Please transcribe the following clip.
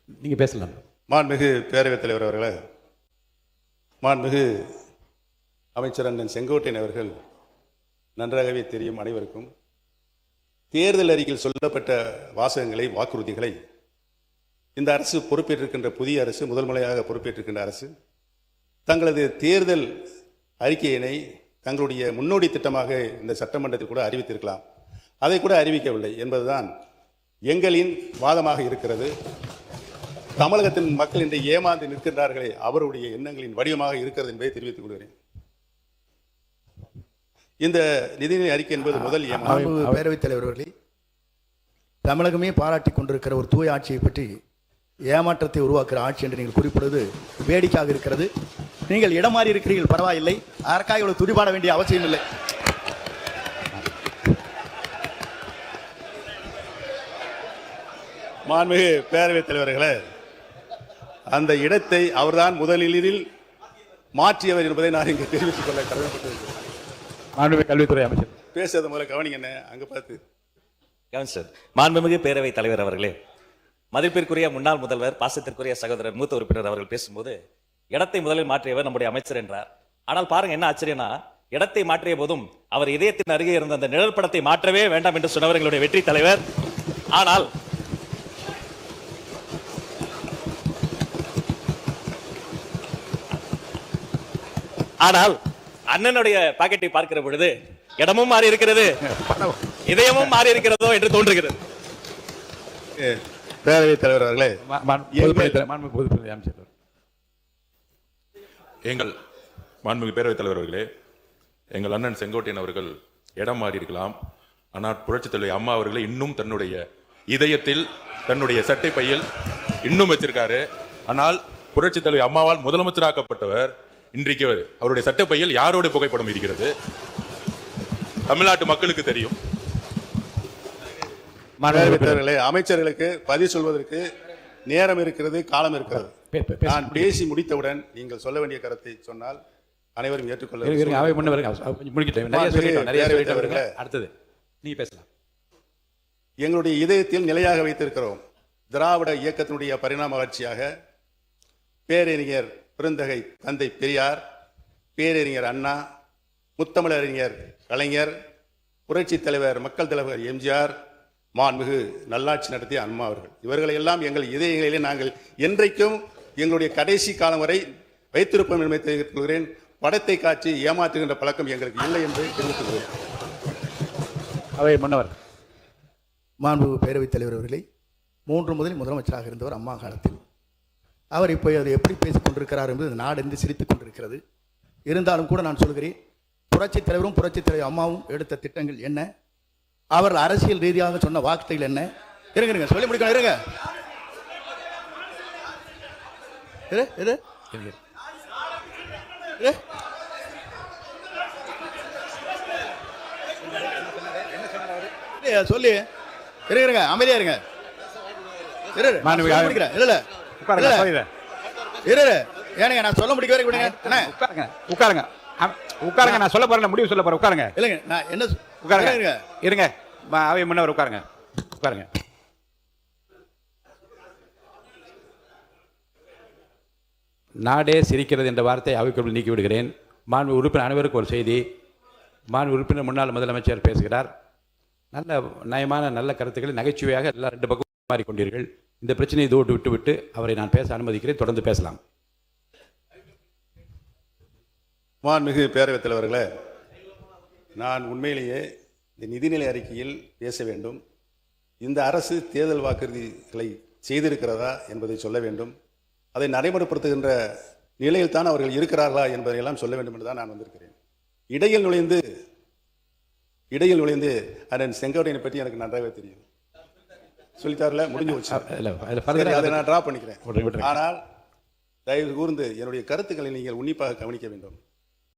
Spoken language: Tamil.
நீங்கள் பேசலாம். மாண்புமிகு பேரவைத் தலைவர் அவர்களே, மாண்புமிகு அமைச்சர் அண்ணன் செங்கோட்டையன் அவர்கள் நன்றாகவே தெரியும் அனைவருக்கும். தேர்தல் அறிக்கையில் சொல்லப்பட்ட வாசகங்களை, வாக்குறுதிகளை இந்த அரசு பொறுப்பேற்றிருக்கின்ற புதிய அரசு, முதல் முறையாக பொறுப்பேற்றிருக்கின்ற அரசு தங்களது தேர்தல் அறிக்கையினை தங்களுடைய முன்னோடி திட்டமாக இந்த சட்டமன்றத்தில் கூட அறிவித்திருக்கலாம். அதை கூட அறிவிக்கவில்லை என்பதுதான் எங்களின் வாதமாக இருக்கிறது. தமிழகத்தின் மக்கள் இன்று ஏமாந்து நிற்கின்றார்களே, அவருடைய எண்ணங்களின் வடிவமாக இருக்கிறது என்பதை தெரிவித்துக் கொள்கிறேன். இந்த நிதிநிலை அறிக்கை என்பது முதல் ஏமாற்று. பேரவைத் தலைவர் அவர்களே, தமிழகமே பாராட்டி கொண்டிருக்கிற ஒரு தூய ஆட்சியை பற்றி ஏமாற்றத்தை உருவாக்குற ஆட்சி என்று நீங்கள் குறிப்பிடுவது வேடிக்கையாக இருக்கிறது. நீங்கள் இடம் மாறி இருக்கிறீர்கள், பரவாயில்லை, அதற்காக இவ்வளவு துடிபாட வேண்டிய அவசியம் இல்லை. மாண்புமிகு பேரவைத் தலைவர்களே, அந்த இடத்தை அவர்தான் முதலில் மாற்றியவர் என்பதை நான் இங்கே தெரிவித்துக் கொள்ள கடமைப்பட்டிருக்கிறேன். மாண்புமிகு கல்வித்துறை அமைச்சர் பேசுறது முதல்ல கவனிங்க. என்ன அங்க பார்த்து கவனிச்சு சார். மாண்புமிகு பேரவைத் தலைவர் அவர்களே, மதிப்பிற்குரிய முன்னாள் முதல்வர், பாசத்திற்குரிய சகோதரர், மூத்த உறுப்பினர் அவர்கள் பேசும்போது இடத்தை முதலில் மாற்றியவர் நம்முடைய அமைச்சர் என்றார். ஆனால் பாருங்க என்ன ஆச்சரியனா, இடத்தை மாற்றிய போதும் அவர் இதயத்தின் அருகே இருந்த அந்த நிழல் படத்தை மாற்றவே வேண்டாம் என்று சொன்னவர் எங்களுடைய வெற்றி தலைவர். ஆனால் அண்ணனுடைய பாக்கெட்டை பார்க்கிற பொழுது இடமும் மாறி இருக்கிறது, இதயமும் மாறி இருக்கிறதோ என்று தோன்றுகிறது. பேரவைத் தலைவர் அவர்களே, எங்கள் மாண்புமிகு பேரவைத் தலைவர் அவர்களே, எங்கள் அண்ணன் செங்கோட்டையன் அவர்கள் இடம் மாறி இருக்கலாம். ஆனால் புரட்சித் தலைவி அம்மா அவர்களை இன்னும் தன்னுடைய இதயத்தில், தன்னுடைய சட்டை பையில் இன்னும் வச்சிருக்காரு. ஆனால் புரட்சித் தலைவி அம்மாவால் முதலமைச்சராக்கப்பட்டவர் இன்றைக்கு அவருடைய சட்டை பையில் யாரோட புகைப்படம் இருக்கிறது தமிழ்நாட்டு மக்களுக்கு தெரியும். அமைச்சர்களுக்கு பதில் சொல்வதற்கு நேரம் இருக்கிறது, காலம் இருக்கிறது. நான் பேசி முடித்தவுடன் நீங்கள் சொல்ல வேண்டிய கருத்தை சொன்னால் அனைவரும் ஏற்றுக்கொள்ள. அடுத்தது நீ பேசலாம். எங்களுடைய இதயத்தில் நிலையாக வைத்திருக்கிறோம். திராவிட இயக்கத்தினுடைய பரிணாம வளர்ச்சியாக பேரறிஞர் பெருந்தகை தந்தை பெரியார், பேரறிஞர் அண்ணா, முத்தமிழறிஞர் கலைஞர், புரட்சி தலைவர் மக்கள் தலைவர் எம்ஜிஆர், மாண்புமிகு நல்லாட்சி நடத்திய அம்மா அவர்கள், இவர்களை எல்லாம் எங்கள் இதயங்களிலே நாங்கள் என்றைக்கும் எங்களுடைய கடைசி காலம் வரை வைத்திருப்போம் என்பதை தெரிவித்துக் கொள்கிறேன். படத்தை காட்சி ஏமாற்றுகின்ற பழக்கம் எங்களுக்கு இல்லை என்பதை தெரிவித்துக் கொள்கிறேன். அவை மன்னவர். மாண்புமிகு பேரவைத் தலைவர் அவர்களே, 3 முதலில் முதலமைச்சராக இருந்தவர் அம்மா காலத்தில். அவர் இப்போ அதை எப்படி பேசிக் கொண்டிருக்கிறார் என்பது நாடென்று சிரித்துக் கொண்டிருக்கிறது. இருந்தாலும் கூட நான் சொல்கிறேன், புரட்சித் தலைவரும் புரட்சித் தலைவர் அம்மாவும் எடுத்த திட்டங்கள் என்ன, அவர்கள் அரசியல் ரீதியாக சொன்ன வார்த்தைகள் என்ன, இருங்க சொல்லி முடிக்கணும். இருங்க சொல்லி இருங்க, அமைதியா இருங்க. ஏனுங்க நான் சொல்ல முடிக்க உட்காருங்க, உட்காருங்க. நான் சொல்ல போறேன், முடிவு சொல்ல போறேன். உட்காருங்க. இல்லைங்க, நான் என்ன உட்காருங்க, இருங்க. அவை முன்னவர் உட்காருங்க, உட்காருங்க. நாடே சிரிக்கிறது என்ற வார்த்தை அவைக்குள் நீக்கி விடுகிறேன். மாண்பு உறுப்பினர் அனைவருக்கு ஒரு செய்தி. மாண்பு உறுப்பினர் முன்னாள் முதலமைச்சர் பேசுகிறார். நல்ல நயமான நல்ல கருத்துக்களை நகைச்சுவையாக எல்லா 2 பக்கம் மாறிக்கொண்டீர்கள். இந்த பிரச்சனையை இதோடு விட்டு அவரை நான் பேச அனுமதிக்கிறேன். தொடர்ந்து பேசலாம். மாண்புமிகு பேரவைத் தலைவர்களே, நான் உண்மையிலேயே இந்த நிதிநிலை அறிக்கையில் பேச வேண்டும். இந்த அரசு தேர்தல் வாக்குறுதிகளை செய்திருக்கிறதா என்பதை சொல்ல வேண்டும். அதை நடைமுறைப்படுத்துகின்ற நிலையில் தான் அவர்கள் இருக்கிறார்களா என்பதையெல்லாம் சொல்ல வேண்டும் என்று தான் நான் வந்திருக்கிறேன். இடையில் நுழைந்து அண்ணன் செங்கோட்டையனை பற்றி எனக்கு நன்றாகவே தெரியும். சொல்லித்தாரில் முடிஞ்சு வச்சு அதை நான் டிரா பண்ணிக்கிறேன். ஆனால் தயவு கூர்ந்து என்னுடைய கருத்துக்களை நீங்கள் உன்னிப்பாக கவனிக்க வேண்டும்.